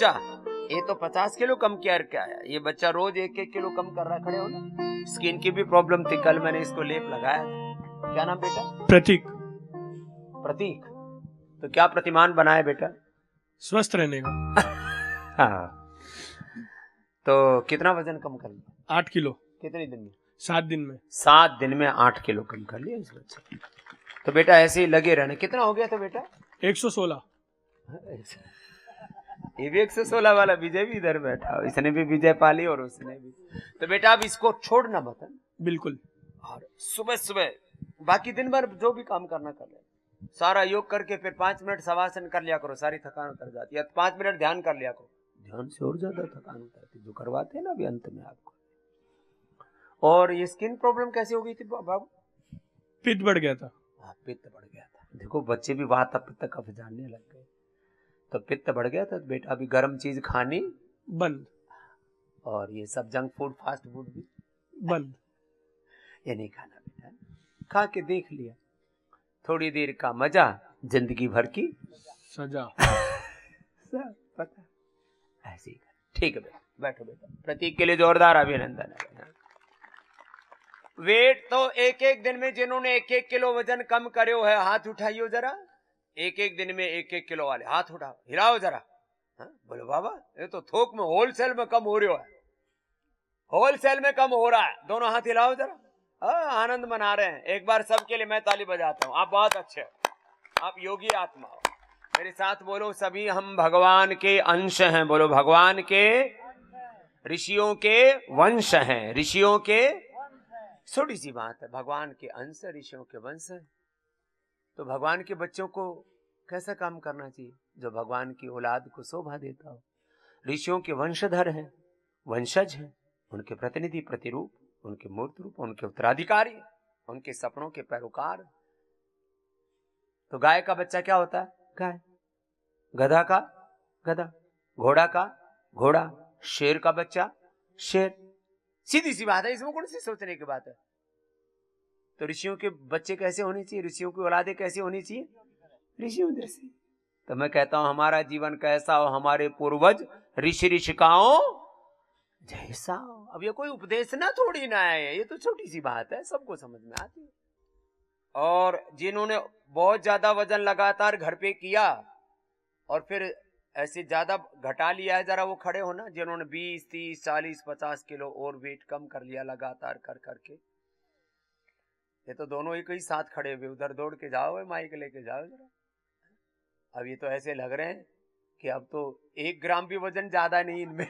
बच्चा ये तो 50 किलो कम करके आया, ये बच्चा रोज 1-1 किलो कम कर रहा है। खड़े हो ना, स्किन की भी प्रॉब्लम थी, कल मैंने इसको लेप लगाया था। क्या नाम बेटा? प्रतीक। प्रतीक। तो क्या प्रतिमान बनाए बेटा? स्वस्थ रहने का। हाँ। तो कितना वजन कम कर लिया? 8 किलो। कितने दिन में? 7 दिन में। 7 दिन में 8 किलो कम कर लिया इस बच्चे। तो बेटा ऐसे ही लगे रहना। कितना हो गया था बेटा? 116। ये भी 116 वाला विजय भी इधर बैठा, इसने भी विजय पाली और उसने भी। तो बेटा अब इसको छोड़ना मत। बिल्कुल। और सुबह सुबह बाकी दिन भर जो भी काम करना कर ले, सारा योग करके फिर 5 मिनट शवासन कर लिया करो, सारी थकान उतर जाती है। 5 मिनट ध्यान कर लिया करो, ध्यान से और ज्यादा थकान उतरती, जो करवाते हैं ना अभी अंत में आपको। और ये स्किन प्रॉब्लम कैसे हो गई थी बाबू? पित्त बढ़ गया था। हाँ, पित्त बढ़ गया था। देखो बच्चे भी वात पित्त कफ जानने लग गए, तो पित्त बढ़ गया था। तो बेटा अभी गर्म चीज खानी बंद, और ये सब जंक फूड फास्ट फूड भी बंद। ये नहीं खाना बेटा। खा के देख लिया, थोड़ी देर का मजा, जिंदगी भर की सजा। सब पता ऐसे ही कर। ठीक है बेटा, बैठो बेटा। प्रतीक के लिए जोरदार अभिनंदन है। वेट तो एक एक दिन में जिन्होंने 1-1 किलो वजन कम करो है, हाथ उठाइयो जरा। एक एक दिन में 1-1 किलो वाले हाथ उठाओ, हिलाओ जरा। बोलो बाबा ये तो थोक में होलसेल में कम हो रहा है, होलसेल में कम हो रहा है। दोनों हाथ हिलाओ जरा। आनंद मना रहे हैं। एक बार सबके लिए मैं ताली बजाता हूं। आप बहुत अच्छे, आप योगी आत्मा हो। मेरे साथ बोलो, सभी हम भगवान के अंश हैं। बोलो भगवान के, ऋषियों के वंश हैं, ऋषियों के। छोटी सी बात है, भगवान के अंश ऋषियों के वंश है। तो भगवान के बच्चों को कैसा काम करना चाहिए? जो भगवान की औलाद को शोभा देता हो। ऋषियों के वंशधर हैं, वंशज हैं, उनके प्रतिनिधि, प्रतिरूप, उनके मूर्त रूप, उनके उत्तराधिकारी, उनके सपनों के पैरोकार। तो गाय का बच्चा क्या होता है? गाय। गधा का गधा, घोड़ा का घोड़ा, शेर का बच्चा शेर। सीधी सी बात है, इसमें कौन सी सोचने की बात है? तो ऋषियों के बच्चे कैसे होने चाहिए? ऋषियों की औलादे कैसी होनी चाहिए? ऋषियों जैसी। तो मैं कहता हूं हमारा जीवन कैसा हो, हमारे पूर्वज ऋषि ऋषिकाओं जैसा हो। अब ये कोई उपदेश ना थोड़ी ना है, ये तो छोटी सी बात है, सबको समझ में आती है। और जिन्होंने बहुत ज्यादा वजन लगातार घर पे किया और फिर ऐसे ज्यादा घटा लिया है, जरा वो खड़े हो ना। जिन्होंने 20, 30, 40, 50 किलो और वेट कम कर लिया लगातार कर करके, ये तो दोनों ही कहीं साथ खड़े हुए, उधर दौड़ के जाओ, माइक लेके जाओ जरा। अब ये तो ऐसे लग रहे हैं कि अब तो 1 ग्राम भी वजन ज्यादा नहीं इनमें।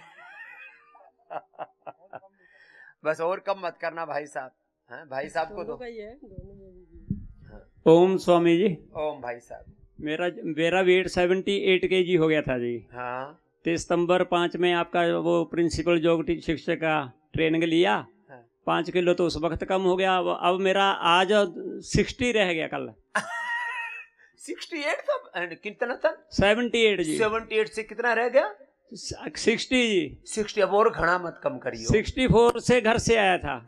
बस और कम मत करना भाई साहब। हाँ, भाई साहब को दो। ओम स्वामी जी। ओम भाई साहब। मेरा वेट 78 kg हो गया था जी। हाँ। तो सितंबर 5 में आपका वो प्रिंसिपल योग शिक्षक का ट्रेनिंग लिया। हाँ। 5 किलो तो उस वक्त कम हो गया। अब मेरा आज 60 रह गया कल। 68 था? कितना था? 78 जी। 78 से कितना रह गया? 60 जी। 60। अब और घना मत कम करियो। 64 से घर से आया था।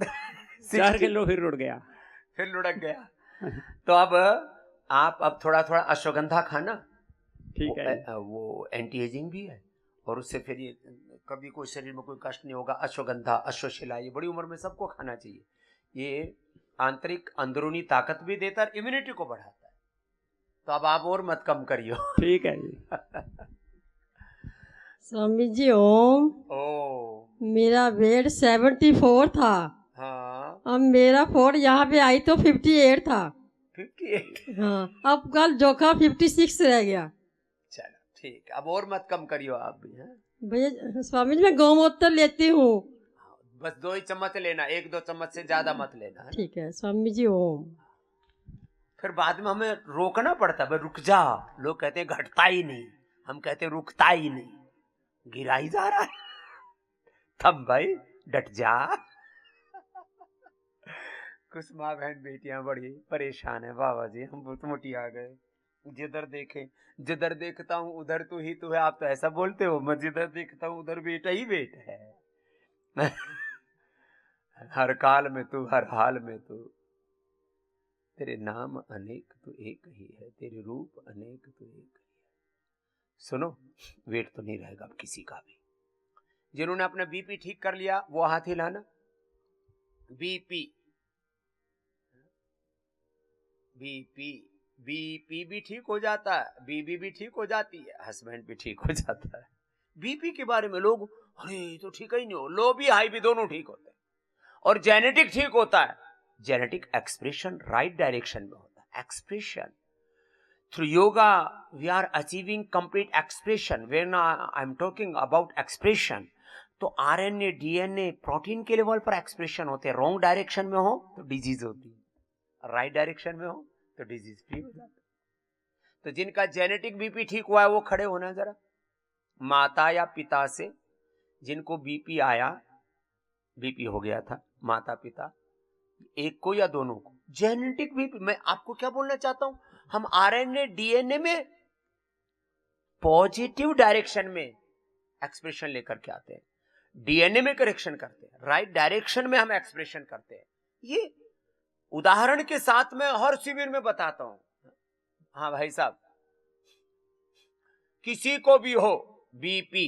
4 किलो फिर उड़ गया, फिर लुढ़क गया। तो अब आप अब थोड़ा थोड़ा अश्वगंधा खाना। ठीक है। वो एंटी एजिंग भी है, और उससे फिर ये कभी कोई शरीर में कोई कष्ट नहीं होगा। अश्वगंधा, अश्वशिला, ये बड़ी उम्र में सबको खाना चाहिए। ये आंतरिक अंदरूनी ताकत भी देता है, इम्यूनिटी को बढ़ाता है। तो अब आप और मत कम करियो। ठीक है जी। स्वामी जी ओम। मेरा वेट 74 था। हाँ। अब मेरा फोन यहाँ पे आई तो 58 था। 58? हाँ, अब कल जोखा 56 रह गया। चलो ठीक, अब और मत कम करियो आप भी। हैं भैया स्वामी जी मैं गौमूत्र लेती हूँ। बस 2 ही चम्मच लेना, 1-2 चम्मच से ज्यादा मत लेना। ठीक है स्वामी जी ओम। फिर बाद में हमें रोकना पड़ता है, भाई रुक जा। लोग कहते हैं घटता ही नहीं, हम कहते हैं रुकता ही नहीं, गिरा ही जा रहा है। तब भाई डट जा। कुछ माँ बहन बेटियां बड़ी परेशान है, बाबा जी हम बहुत मोटी आ गए, जिधर देखे जिधर देखता हूँ उधर तू ही तू है। आप तो ऐसा बोलते हो, मैं जिधर देखता हूँ उधर बेटा ही बेटा है। हर काल में तू, हर हाल में तू, तेरे नाम अनेक तू एक ही है, तेरे रूप अनेक तू एक ही है। सुनो, वेट तो नहीं रहेगा अब किसी का भी। जिन्होंने अपना बीपी ठीक कर लिया वो हाथ हिलाना। बीपी बीपी बीपी भी ठीक हो जाता है, बीबी भी ठीक हो जाती है, हस्बैंड भी ठीक हो जाता है। बीपी के बारे में लोग, अरे ये तो ठीक ही नहीं हो, लो भी हाई भी दोनों ठीक होते हैं। और जेनेटिक ठीक होता है, जेनेटिक एक्सप्रेशन राइट डायरेक्शन में होता है। Expression through yoga we are achieving complete expression. When I am talking about expression, तो आरएनए डीएनए प्रोटीन के लेवल पर एक्सप्रेशन होते हैं। रॉन्ग डायरेक्शन में हो तो डिजीज होती है, राइट डायरेक्शन में हो तो डिजीज फ्री हो जाता है। तो जिनका जेनेटिक बीपी ठीक हुआ है वो खड़े होना जरा। माता या पिता से जिनको बीपी आया, बीपी हो गया था, माता पिता एक को या दोनों को जेनेटिक बीपी, मैं आपको क्या बोलना चाहता हूं, हम आरएनए डीएनए में पॉजिटिव डायरेक्शन में एक्सप्रेशन लेकर के आते हैं, डीएनए में करेक्शन करते हैं, राइट डायरेक्शन में हम एक्सप्रेशन करते हैं। ये उदाहरण के साथ मैं हर शिविर में बताता हूं। हाँ भाई साहब, किसी को भी हो बीपी,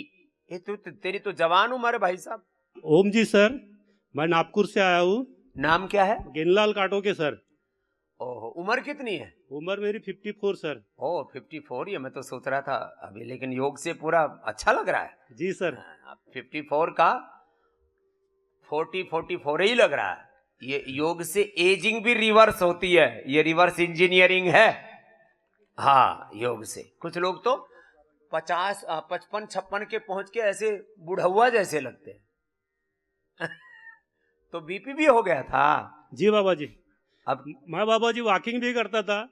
ये तो तेरी तो जवान उम्र है भाई साहब। ओम जी सर, मैं नागपुर से आया हूँ। नाम क्या है? गेनलाल काटो के सर। ओहो, उम्र कितनी है? उम्र मेरी 54 सर। ओ 54, ये मैं तो सोच रहा था अभी, लेकिन योग से पूरा अच्छा लग रहा है। जी सर। 54 का 44 ही लग रहा है। ये योग से एजिंग भी रिवर्स होती है, ये रिवर्स इंजीनियरिंग है। हाँ, योग से कुछ लोग तो 50 55 56 के पहुंच के ऐसे बुढ़ौआ जैसे लगते हैं। तो बीपी भी हो गया था? जी बाबा जी। अब मैं बाबा जी वॉकिंग भी करता था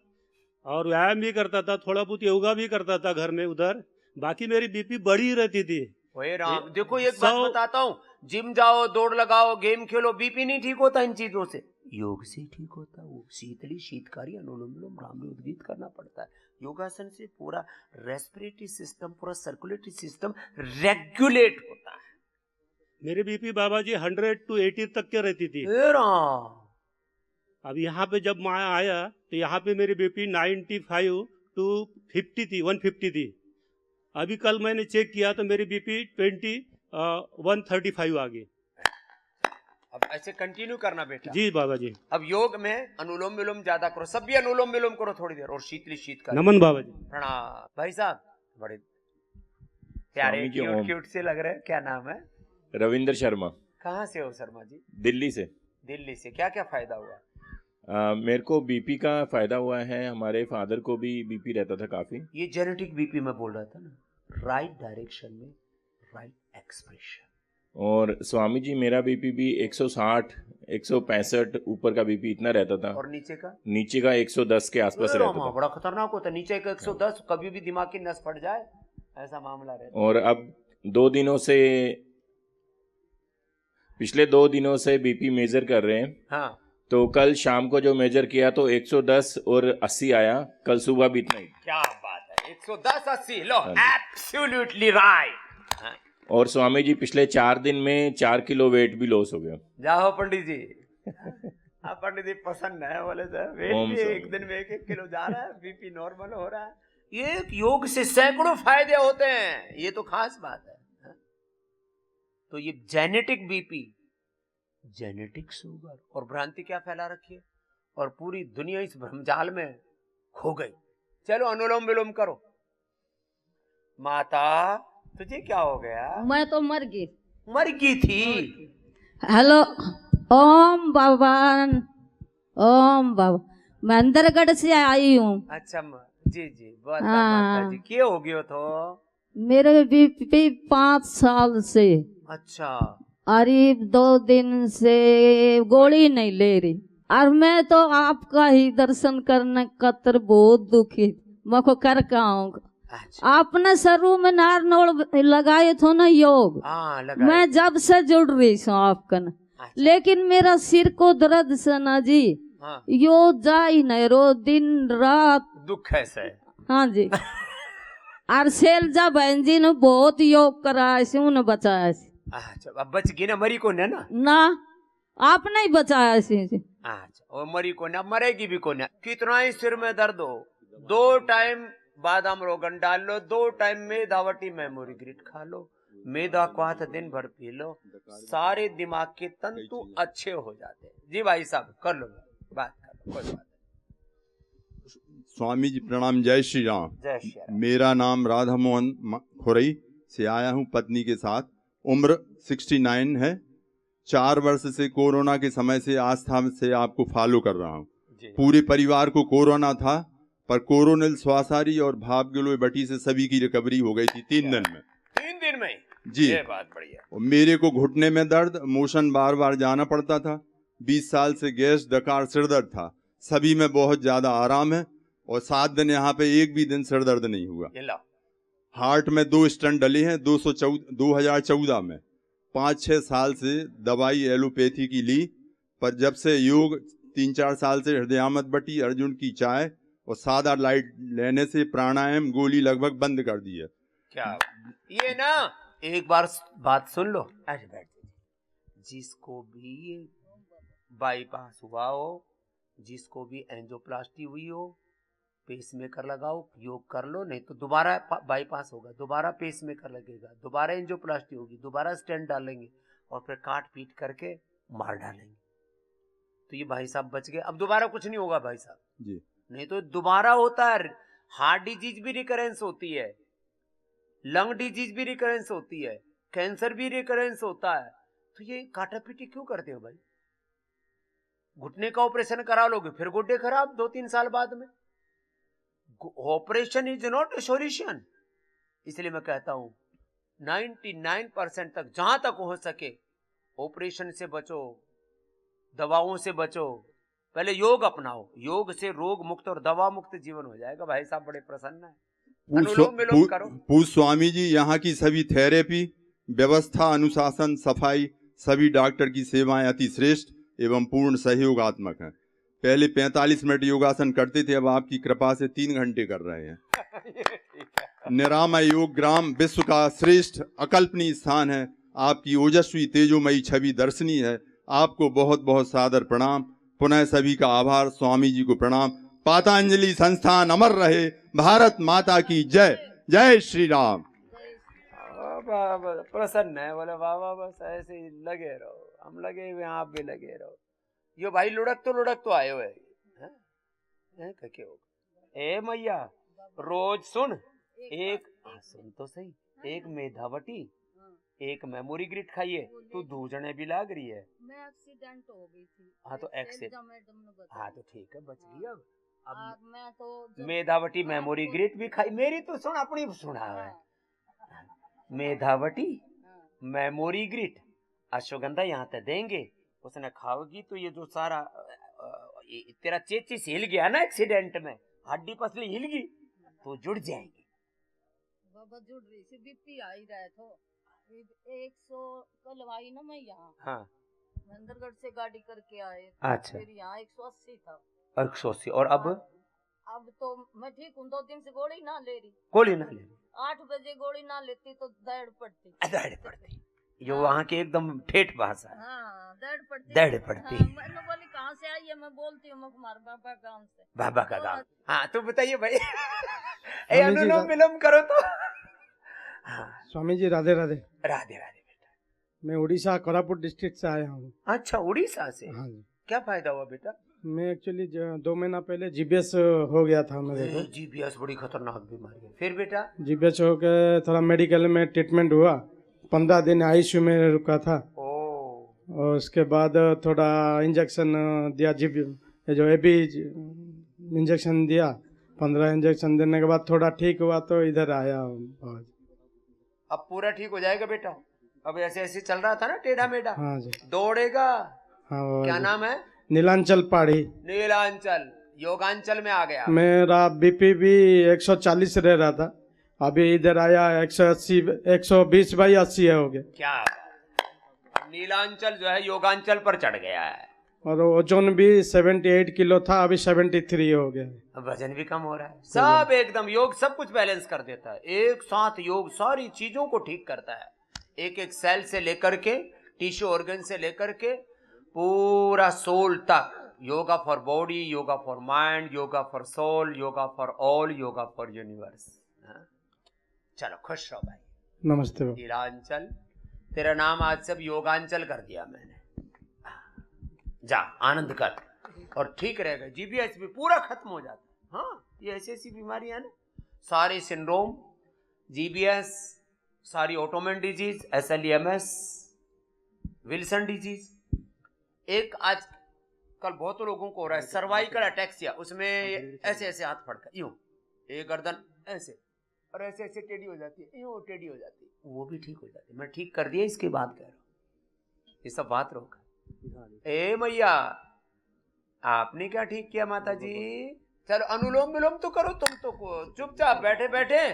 और व्यायाम भी करता था, थोड़ा बहुत योगा भी करता था घर में उधर, बाकी मेरी बीपी बढ़ी रहती थी। ओए राम, देखो एक बात बताता हूँ, जिम जाओ, दौड़ लगाओ, गेम खेलो, बीपी नहीं ठीक होता इन चीजों से, योग से ठीक होता है। वो शीतली शीतकारी अनुलोम विलोम भ्रामरी उद्गीत करना पड़ता है। योगासन से पूरा रेस्पिरेटरी सिस्टम, पूरा सर्कुलेटरी सिस्टम रेगुलेट होता है। मेरी बीपी बाबा जी 100 to 80 तक के रहती थी। अब यहाँ पे जब मैं आया तो यहाँ पे मेरी बीपी 95 to 50 थी, 150 थी। अभी कल मैंने चेक किया तो मेरी बीपी 135 आ गई। अब ऐसे कंटिन्यू करना बेटा। जी बाबा जी। अब योग में अनुलोम विलोम ज्यादा करो, सब भी अनुलोम विलोम करो थोड़ी देर, और शीतली शीत का नमन बाबा जी। प्रणाम। भाई साहब बड़े प्यारे क्यूट से लग रहे हैं, क्या नाम है? रविंद्र शर्मा। कहाँ से हो शर्मा जी? दिल्ली से। दिल्ली से। क्या क्या फायदा हुआ? मेरे को बीपी का फायदा हुआ है, हमारे फादर को भी बीपी रहता था काफी। ये जेनेटिक बीपी मैं बोल रहा था ना, राइट डायरेक्शन में राइट एक्सप्रेशन। और स्वामी जी मेरा बीपी भी 160 165 ऊपर का बीपी इतना रहता था, और नीचे का? नीचे का 110 के आसपास रहता था। बड़ा खतरनाक होता है, नीचे का 110, कभी भी दिमाग की नस फट जाए ऐसा मामला रहता। और अब 2 दिनों से, पिछले 2 दिनों से बीपी मेजर कर रहे हैं। हाँ, तो कल शाम को जो मेजर किया तो 110 और 80 आया, कल सुबह भी इतना ही। क्या बात है, 110 80, लो एब्सोल्युटली राइट। और स्वामी जी पिछले 4 दिन में 4 किलो वेट भी लॉस हो गया। जाओ पंडित जी। हाँ पंडित जी पसंद है, बोले सर वेट ओम भी स्वामी। एक दिन में 1-1 किलो जा रहा है, बीपी नॉर्मल हो रहा है। ये योग से सैकड़ों फायदे होते हैं, ये तो खास बात है। तो ये जेनेटिक बीपी, जेनेटिक शुगर और भ्रांति क्या फैला रखी है, और पूरी दुनिया इस भ्रमजाल में खो गई। चलो अनुलोम विलोम करो। माता तुझे क्या हो गया? मैं तो मर गई। मर गई थी? हेलो, ओम भगवान, ओम बाबा, मैं अंदरगढ़ से आई हूँ। अच्छा जी जी, बहुत हाँ। माता जी क्या हो गयो तो? मेरे बीपी 5 साल से, अच्छा, अरे 2 दिन से गोली नहीं ले रही, और मैं तो आपका ही दर्शन करने कतर बहुत दुखी, मैं को कर का आऊंगा। अच्छा। आपने शुरू में नार नोड़ लगाए थे ना योग, हाँ लगा। मैं जब से जुड़ रही हूँ आपका न, अच्छा। लेकिन मेरा सिर को दर्द से ना जी, हाँ। यो जा ही नहीं रो, दिन रात दुख है से। हाँ जी। और शैलजा बहन जी ने बहुत योग कराया से, उन्हें बचाया से। अच्छा, अब बच गई ना, मरी को ना आप नहीं बचाया से। अच्छा, और मरी को ना, मरेगी भी को ना। कितना ही सिर में दर्द हो, 2 टाइम बादाम रोगन डाल लो, 2 टाइम मेधावटी मेमोरी ग्रिट खा लो, मेधा क्वाथ दिन भर पी लो, सारे दिमाग के तंतु अच्छे हो जाते हैं। जी भाई साहब कर लो बात, कर लो, कोई बात नहीं। स्वामी जी प्रणाम, जय श्री राम। जय श्री राम। मेरा नाम राधा मोहन खुरई से आया हूँ पत्नी के साथ। उम्र 69 है। 4 वर्ष से कोरोना के समय से आस्था से आपको फॉलो कर रहा हूँ। पूरे परिवार को कोरोना था, पर कोरोनिल श्वासारी और भाप गिलोय बटी से सभी की रिकवरी हो गई थी 3 दिन में। 3 दिन में जी, ये बात बढ़िया। और मेरे को घुटने में दर्द, मोशन बार बार जाना पड़ता था। 20 साल से गैस, डकार, सिरदर्द था। सभी में बहुत ज्यादा आराम है और 7 दिन यहाँ पे एक भी दिन सिरदर्द नहीं हुआ। ये लो। हार्ट में 2 स्टंट डले हैं 2014 में। 5-6 साल से दवाई एलोपैथी की ली, पर जब से योग 3-4 साल से हृदयामत बटी, अर्जुन की चाय और सादा लाइट लेने से प्राणायाम, गोली लगभग बंद कर दी है। क्या ये ना, एक बार बात सुन लो, ऐसे बैठ जाइए। जिसको भी ये बाईपास हुआ हो, जिसको भी एंजियोप्लास्टी हुई हो, पेसमेकर लगाओ, योग कर लो, नहीं तो दोबारा बाईपास होगा, दोबारा पेसमेकर लगेगा, दोबारा एंजियोप्लास्टी होगी, दोबारा स्टेंट डालेंगे और फिर काट पीट करके मार डालेंगे। तो ये भाई साहब बच गए, अब दोबारा कुछ नहीं होगा भाई साहब जी। नहीं तो दोबारा होता है। हार्ट डिजीज भी रिकरेंस होती है, लंग डिजीज भी रिकरेंस होती है, कैंसर भी रिकरेंस होता है। तो ये काटा पीटी क्यों करते हो भाई? घुटने का ऑपरेशन करा लोगे, फिर गोड्डे खराब 2-3 साल बाद में। Operation is not a solution. इसलिए मैं कहता हूं 99% तक जहां तक हो सके ऑपरेशन से बचो, दवाओं से बचो, पहले योग अपनाओ। योग से रोग मुक्त और दवा मुक्त जीवन हो जाएगा। भाई साहब बड़े प्रसन्न है। अनुलोम विलोम करो। पूज स्वामी जी, यहाँ की सभी थेरेपी व्यवस्था, अनुशासन, सफाई, सभी डॉक्टर की सेवाएं अति श्रेष्ठ एवं पूर्ण सहयोगात्मक हैं। पहले 45 मिनट योगासन करते थे, अब आपकी कृपा से 3 घंटे कर रहे हैं। निरामय योग ग्राम विश्व का श्रेष्ठ अकल्पनीय स्थान है। आपकी ओजस्वी तेजोमयी छवि दर्शनीय है। आपको बहुत बहुत सादर प्रणाम। पुनः सभी का आभार। स्वामी जी को प्रणाम। पातंजलि संस्थान अमर रहे। भारत माता की जय। जय श्री राम। प्रसन्न है, बोले बाबा बस ऐसे ही लगे रहो, हम लगे हुए, आप भी लगे रहो। यो भाई लुढ़क तो आए हुए ए मैया, रोज सुन, एक सुन तो सही, एक मेधावटी, एक मेमोरी ग्रिट खाइए। तू 2 जने भी लाग रही है। मैं एक्सीडेंट हो गई थी। हाँ तो एक्सीडेंट, हाँ तो ठीक है, बच गई। अब मैं तो मेधावटी मेमोरी ग्रिट भी खाई। मेरी तो सुन, अपनी सुना है। मेधावटी मेमोरी ग्रिट, अश्वगंधा यहाँ तक देंगे, उसने खाओगी तो ये जो सारा तेरा चेचिस हिल गया ना एक्सीडेंट में, हड्डी पसली हिल गई तो जुड़ जाएगी। बाबा जुड़ रही थी, बीपी आई रहे तो 100 कल आई ना मैं यहाँ। हाँ, मंदिरगढ़ से गाड़ी करके आए। अच्छा। फिर यहाँ 180 था। 180। और अब तो मैं ठीक हूँ। 2 दिन से गोली ना ले रही। गोली ना ले, 8 बजे गोली ना लेती तो दर्द पड़ती। दर्द पड़ती, जो वहाँ की एकदम ठेठ भाषा है। हाँ, दर्द पड़ती। हाँ, मैंने बोली कहाँ से आई है? मैं बोलती हूँ हमारे बाबा गाँव से। बाबा का गाँव। हाँ तो बताइए भाई। अनुलोम विलोम करो तो। हाँ। स्वामी जी राधे राधे। राधे राधे बेटा। मैं उड़ीसा कोरापुट डिस्ट्रिक्ट से आया हूँ। अच्छा, उड़ीसा से। हाँ जी। क्या फायदा हुआ बेटा? मैं एक्चुअली 2 महीना पहले जीबीएस हो गया था मेरे को। जीबीएस बड़ी खतरनाक बीमारी है। फिर बेटा? जीबीएस हो के थोड़ा मेडिकल में ट्रीटमेंट हुआ। 15 दिन आईसीयू में रुका था। और उसके बाद थोड़ा इंजेक्शन दिया, जो एबी इंजेक्शन दिया। 15 इंजेक्शन देने के बाद थोड़ा ठीक हुआ तो इधर आया। अब पूरा ठीक हो जाएगा बेटा। अब ऐसे ऐसे चल रहा था ना टेढ़ा मेढ़ा। हाँ जी। दौड़ेगा। हाँ, क्या नाम है? नीलांचल पहाड़ी। नीलांचल योगांचल में आ गया। मेरा बीपी भी 140 रह रहा था, अभी इधर आया 180, 120/80 हो गया। क्या नीलांचल जो है योगांचल पर चढ़ गया है। और ओजन भी 78 किलो था, अभी 73 हो गया। वजन भी कम हो रहा है। सब एकदम योग सब कुछ बैलेंस कर देता है। एक साथ योग सारी चीजों को ठीक करता है। एक एक सेल से लेकर के टिश्यू ऑर्गन से लेकर के पूरा सोल तक yoga for body, yoga for mind, yoga for soul, yoga for all, yoga for universe. चलो खुश रहो भाई। नमस्ते बाबा। नीलांचल, तेरा नाम आज सब योगांचल कर दिया मैंने। जा आनंद कर और ठीक रहेगा। जीबीएस भी पूरा खत्म हो जाता है। हाँ, ये ऐसी ऐसी बीमारियां ना, सारे सिंड्रोम, जीबीएस, सारी autoimmune disease, SLEMS, Wilson disease. एक आज कल बहुत लोगों को हो रहा है सर्वाइकल अटैक्सिया, उसमें ऐसे ऐसे हाथ फड़का यूं, एक गर्दन ऐसे और ऐसे ऐसे टेढ़ी हो जाती है, यूं टेढ़ी हो जाती है, वो भी ठीक हो जाती है। मैं ठीक कर दिया, इसके बाद कह रहा हूँ ये सब बात रोक। ए मैया, आपने क्या ठीक किया माता जी? चलो अनुलोम विलोम तो करो, तुम तो चुपचाप बैठे बैठे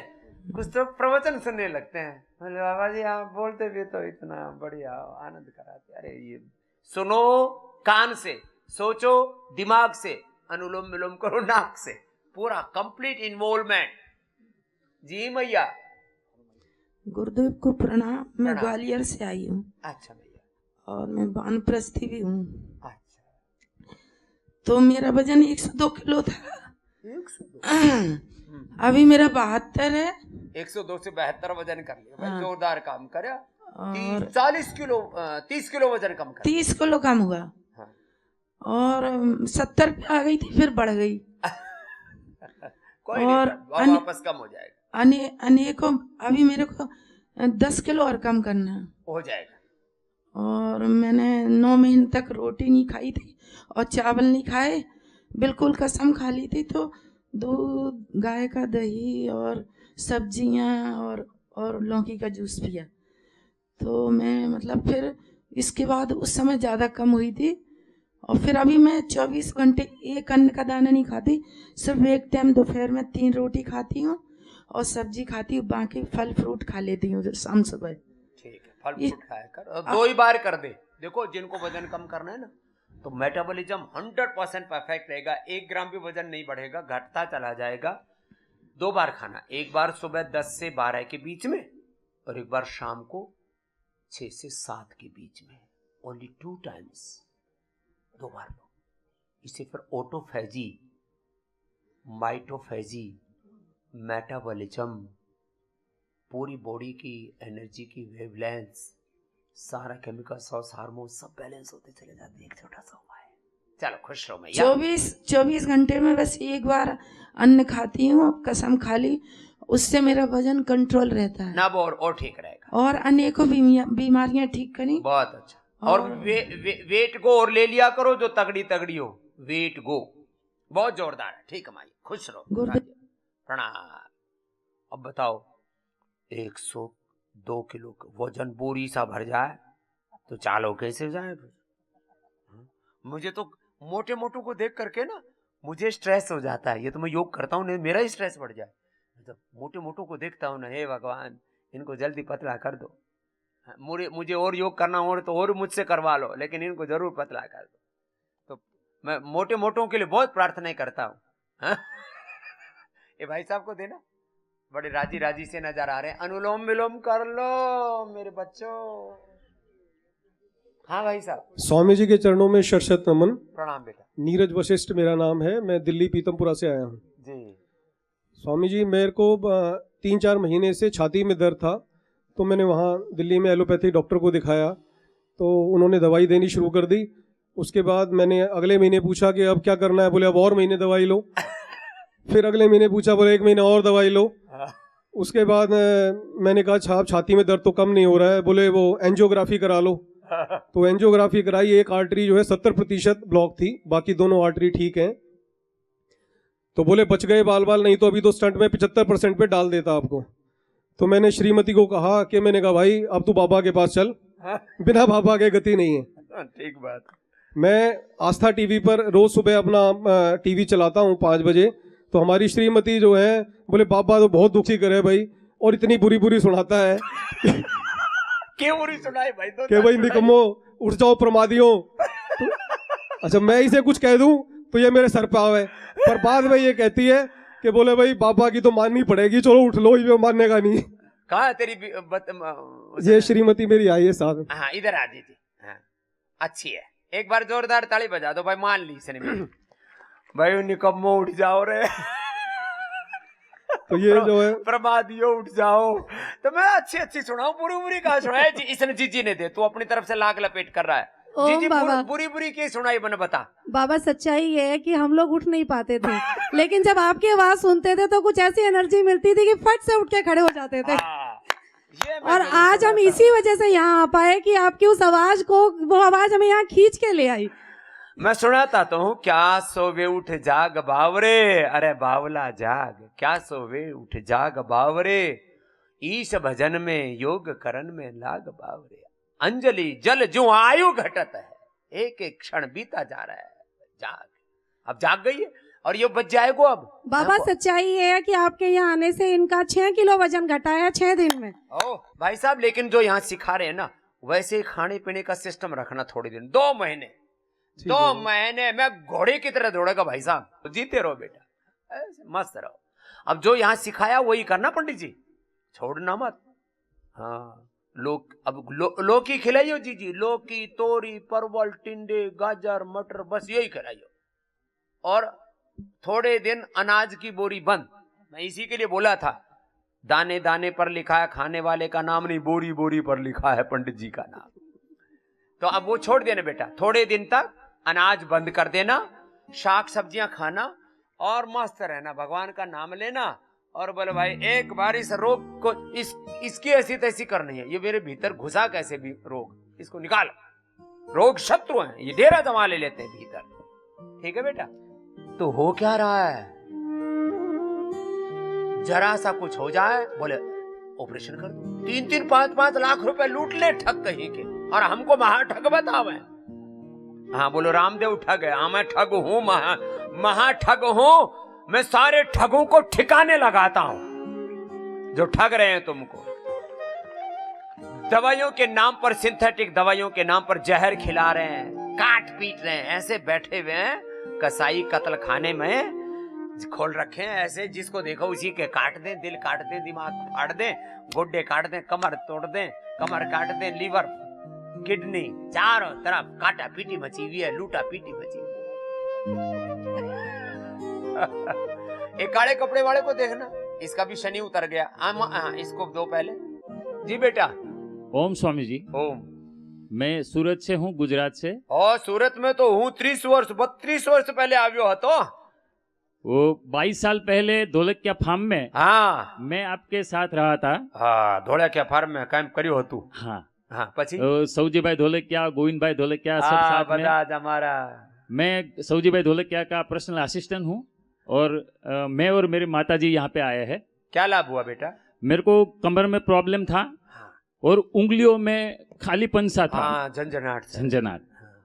कुछ तो प्रवचन सुनने लगते हैं। बोले बाबा जी आप बोलते भी तो इतना बढ़िया आनंद कराते। अरे ये सुनो कान से, सोचो दिमाग से, अनुलोम विलोम करो नाक से, पूरा कंप्लीट इन्वॉल्वमेंट। जी मैया। गुरुदेव को प्रणाम। मैं प्रणाम। ग्वालियर से आई हूँ अच्छा भैया। और मैं वानप्रस्थी भी हूँ। अच्छा, तो मेरा वजन 102 किलो था। 102। अभी मेरा 72 है 102 से 72 वजन कर लिया भाई। हाँ। जोरदार काम करे। और 40 किलो 30 किलो वजन कम कर। 30 किलो कम हुआ। हाँ। और 70 पे आ गई थी, फिर बढ़ गई। कोई और नहीं, वापस कम हो जाएगा। अनेकों अभी मेरे को 10 किलो और कम करना है। हो जाएगा। और मैंने 9 महीने तक रोटी नहीं खाई थी और चावल नहीं खाए, बिल्कुल कसम खा ली थी। तो दूध, गाय का दही और सब्जियां और लौकी का जूस पिया। तो मैं मतलब फिर इसके बाद उस समय ज़्यादा कम हुई थी। और फिर अभी मैं 24 घंटे एक अन्न का दाना नहीं खाती, सिर्फ एक टाइम दोपहर में 3 रोटी खाती हूँ और सब्जी खाती हूँ, बाकी फल फ्रूट खा लेती हूँ शाम सुबह। ठीक है, फल फ्रूट खाया कर और 2 ही बार कर दे। देखो जिनको वजन कम करना है ना, तो मेटाबॉलिज्म 100% परफेक्ट रहेगा। 1 ग्राम भी वजन नहीं बढ़ेगा, घटता चला जाएगा। 2 बार खाना, एक बार सुबह 10 से 12 के बीच में और एक बार शाम को 6 से 7 के बीच में। ओनली 2 टाइम्स, 2 बार लो। इससे फिर ऑटोफेजी, माइटोफेजी, मेटाबॉलिज्म, पूरी बॉडी की एनर्जी की वेवलेंथ, सारा केमिकल्स और हार्मोन सब बैलेंस होते चले जाते हैं। एक छोटा सा उपाय। चलो खुश रहो मैया। 24 घंटे में बस एक बार अन्न खाती हूँ, कसम खा ली, उससे मेरा वजन कंट्रोल रहता है ना वो और ठीक रहेगा। और अनेकों बीमारियां ठीक करी। बहुत अच्छा। और वेट गो और ले लिया करो, जो तगड़ी तगड़ी हो। वेट गो बहुत जोरदार है। ठीक है माई, खुश रहो। गुरुदेव प्रणाम। अब बताओ 102 किलो वजन बोरी सा भर जाए तो चालो कैसे जाए फिर? मुझे तो मोटे मोटों को देख करके ना मुझे स्ट्रेस हो जाता है। ये तो मैं योग करता हूँ, नहीं मेरा ही स्ट्रेस बढ़ जाए। जब मोटे मोटों को देखता हूँ ना, हे भगवान इनको जल्दी पतला कर दो। मुझे और योग करना हो तो और मुझसे करवा लो, लेकिन इनको जरूर पतला कर दो। तो मैं मोटे मोटों के लिए बहुत प्रार्थनाएं करता हूँ। ये भाई साहब को देना, बड़े राजी राजी से नजर आ रहे हैं। अनुलोम विलोम कर लो मेरे बच्चों। हाँ भाई साहब। स्वामी जी के चरणों में शत नमन। प्रणाम बेटा। नीरज वशिष्ठ मेरा नाम है, मैं दिल्ली पीतमपुरा से आया हूँ जी। स्वामी जी, मेरे को 3-4 महीने से छाती में दर्द था, तो मैंने वहाँ दिल्ली में एलोपैथी डॉक्टर को दिखाया, तो उन्होंने दवाई देनी शुरू कर दी। उसके बाद मैंने अगले महीने पूछा कि अब क्या करना है, बोले अब और महीने दवाई लो। फिर अगले महीने पूछा, बोले 1 महीना और दवाई लो। उसके बाद मैंने कहा साहब छाती में दर्द तो कम नहीं हो रहा है, बोले वो एंजियोग्राफी करा लो। तो एंजियोग्राफी कराई, एक आर्टरी जो है 70% ब्लॉक थी, बाकी दोनों आर्टरी ठीक हैं। तो बोले बच गए बाल बाल, नहीं तो अभी तो स्टंट में 75% पे डाल देता आपको। तो मैंने श्रीमती को कहा कि मैंने कहा भाई अब तू बाबा के पास चल, बिना बाबा के गति नहीं है। ठीक बात। मैं आस्था टीवी पर रोज सुबह अपना टीवी चलाता हूँ 5 बजे। तो हमारी श्रीमती जो है बोले बाबा तो बहुत दुखी करे भाई, और इतनी बुरी बुरी सुनाता है क्यों बुरी सुनाई भाई? कि भाई निकम्मो उठ जाओ प्रमादियों। तो, अच्छा मैं इसे कुछ कह दूं तो ये मेरे सर पे आवे, पर बाद में ये कहती है कि बोले भाई बाबा की तो माननी पड़ेगी, चलो उठ लो, ये मानने का नहीं। कहाँ है तेरी ये श्रीमती मेरी आई है साथ। हाँ इधर आ दी थी। हाँ अच्छी है, एक बार जोरदार ताली बजा दो भाई, मान ली इसने भी। भाई निकम्मो उठ जाओ रे। तो ये जो है प्रमादियो उठ जाओ। तो मैं अच्छी अच्छी सुनाऊं, बुरी बुरी कहा सुनाए जी? इसने जीजी ने दे, तू अपनी तरफ से लाख लपेट कर रहा है। जीजी बाबा। बुरी बुरी की सुनाई बन बता। बाबा सच्चाई ये है कि हम लोग उठ नहीं पाते थे, लेकिन जब आपकी आवाज सुनते थे तो कुछ ऐसी एनर्जी मिलती थी कि फट से उठ के खड़े हो जाते थे। ये मैं और जरूर आज हम सुना था। इसी वजह से यहाँ आ पाए कि आपकी उस आवाज को, वो आवाज हमें यहाँ खींच के ले आई। मैं सुनाता तो हूँ, क्या सोवे उठ जाग बावरे, अरे बावला जाग, क्या सोवे उठ जाग बावरे, ईश भजन में योग करन में लाग बावरे, अंजलि जल जो आयु घटत है, एक एक क्षण बीता जा रहा है, जाग। अब जाग गई है और ये बच जाएगो अब। बाबा सच्चाई ये है कि आपके यहाँ आने से इनका 6 किलो वजन घटा है 6 दिन में। ओ भाई साहब, लेकिन जो यहाँ सिखा रहे हैं ना, वैसे खाने पीने का सिस्टम रखना थोड़े दिन, 2 महीने 2 महीने में घोड़े की तरह दौड़ेगा भाई साहब, तो जीते रहो बेटा, ऐसे मस्त रहो। अब जो यहाँ सिखाया वही करना पंडित जी, छोड़ना मत। हाँ लौकी खिलाइयो जी, लौकी, तोरी, परवल, टिंडे, गाजर, मटर, बस यही खिलाइयो। और थोड़े दिन अनाज की बोरी बंद। मैं इसी के लिए बोला था, दाने दाने पर लिखा है खाने वाले का नाम नहीं, बोरी बोरी पर लिखा है पंडित जी का नाम। तो अब वो छोड़ देना बेटा, थोड़े दिन तक अनाज बंद कर देना, शाक सब्जियां खाना और मस्त रहना, भगवान का नाम लेना। और बोले भाई एक बार इस रोग को इसकी ऐसी तैसी करनी है, ये मेरे भीतर घुसा कैसे भी रोग, इसको निकालो। रोग शत्रु हैं, ये डेरा जमा ले लेते हैं भीतर। ठीक है बेटा? तो हो क्या रहा है, जरा सा कुछ हो जाए बोले ऑपरेशन कर दो, 3-3, 5-5 लाख रुपए लूट ले ठग कहीं के, और हमको महा ठग बतावे। हाँ बोलो रामदेव ठग है। हाँ मैं ठग हूं, महा ठग हूं। मैं सारे ठगों को ठिकाने लगाता हूं जो ठग रहे हैं तुमको। दवाइयों के नाम पर, सिंथेटिक दवाइयों के नाम पर जहर खिला रहे हैं, काट पीट रहे हैं, ऐसे बैठे हुए हैं कसाई कत्ल खाने में खोल रखे हैं, ऐसे जिसको देखो उसी के काट दें, दिल काट दें, दिमाग फाड़ दें, गोड्डे काट दें, कमर तोड़ दें, कमर काट दें, लीवर, किडनी, चारों तरफ काटा पीटी मची हुई है, लूटा पीटी मची हुई है। एक काले कपड़े वाले को देखना, इसका भी शनि उतर गया। इसको दो पहले जी बेटा। ओम स्वामी जी। ओम। मैं सूरत से हूँ, गुजरात से। और सूरत में तो हूँ 30 वर्ष 32 वर्ष पहले આવ્યો હતો। वो 22 साल पहले धोलकिया फार्म में, हाँ मैं आपके साथ रहा था। हाँ धोलकिया फार्म में काम કર્યું હતું। हाँ हाँ પછી सौजी भाई धोलकिया, गोविंद भाई धोलकिया सब साथ में। બધા हमारा। मैं सौजी भाई धोलकिया का पर्सनल असिस्टेंट हूँ और मैं और मेरी माताजी यहाँ पे आए हैं। क्या लाभ हुआ बेटा? मेरे को कमर में प्रॉब्लम था और उंगलियों में खालीपन सा था, झंझनाट।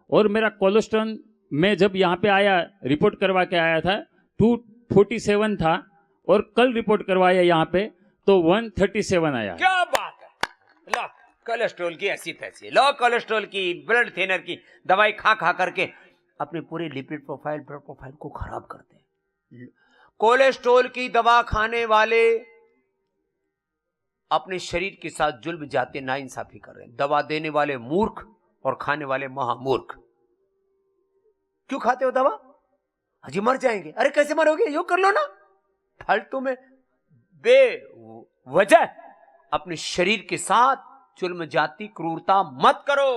और मेरा कोलेस्ट्रॉल, मैं जब यहाँ पे आया रिपोर्ट करवा के आया था 247 था, और कल रिपोर्ट करवाया यहाँ पे तो 137 आया। क्या बात है। लो कोलेस्ट्रॉल की ऐसी तैसी, लो कोलेस्ट्रॉल की, ब्लड थिनर की दवाई खा खा करके अपने पूरे लिपिड प्रोफाइल, ब्लड प्रोफाइल को खराब करते हैं। कोलेस्ट्रॉल की दवा खाने वाले अपने शरीर के साथ जुल्म जाते नाइंसाफी कर रहे हैं। दवा देने वाले मूर्ख और खाने वाले महामूर्ख। क्यों खाते हो दवा? अजी मर जाएंगे। अरे कैसे मरोगे? योग कर लो ना। फालतू में बेवजह अपने शरीर के साथ जुल्म जाती क्रूरता मत करो।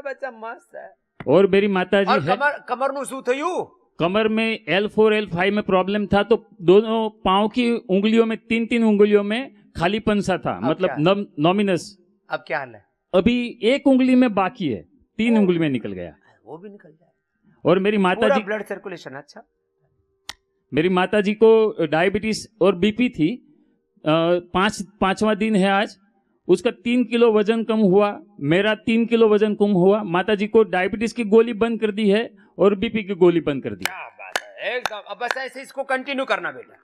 बच्चा मस्त है। और मेरी माता जी है, कमर नु शू थयु? कमर में L4 L5 में प्रॉब्लम था, तो दोनों पांव की उंगलियों में 3-3 उंगलियों में खालीपन सा था, मतलब नॉमिनस। अब क्या हाल है? अभी एक उंगली में बाकी है, 3 उंगली में निकल गया। वो भी निकल जाए। और मेरी माता जी, ब्लड सर्कुलेशन अच्छा। मेरी माता जी को डायबिटीज और बीपी थी। 5वां दिन है आज। उसका 3 किलो वजन कम हुआ, मेरा 3 किलो वजन कम हुआ। माता जी को डायबिटीज की गोली बंद कर दी है और बीपी की गोली बंद कर दी। क्या बात है, एकदम। अब बस ऐसे इसको कंटिन्यू करना बेटा।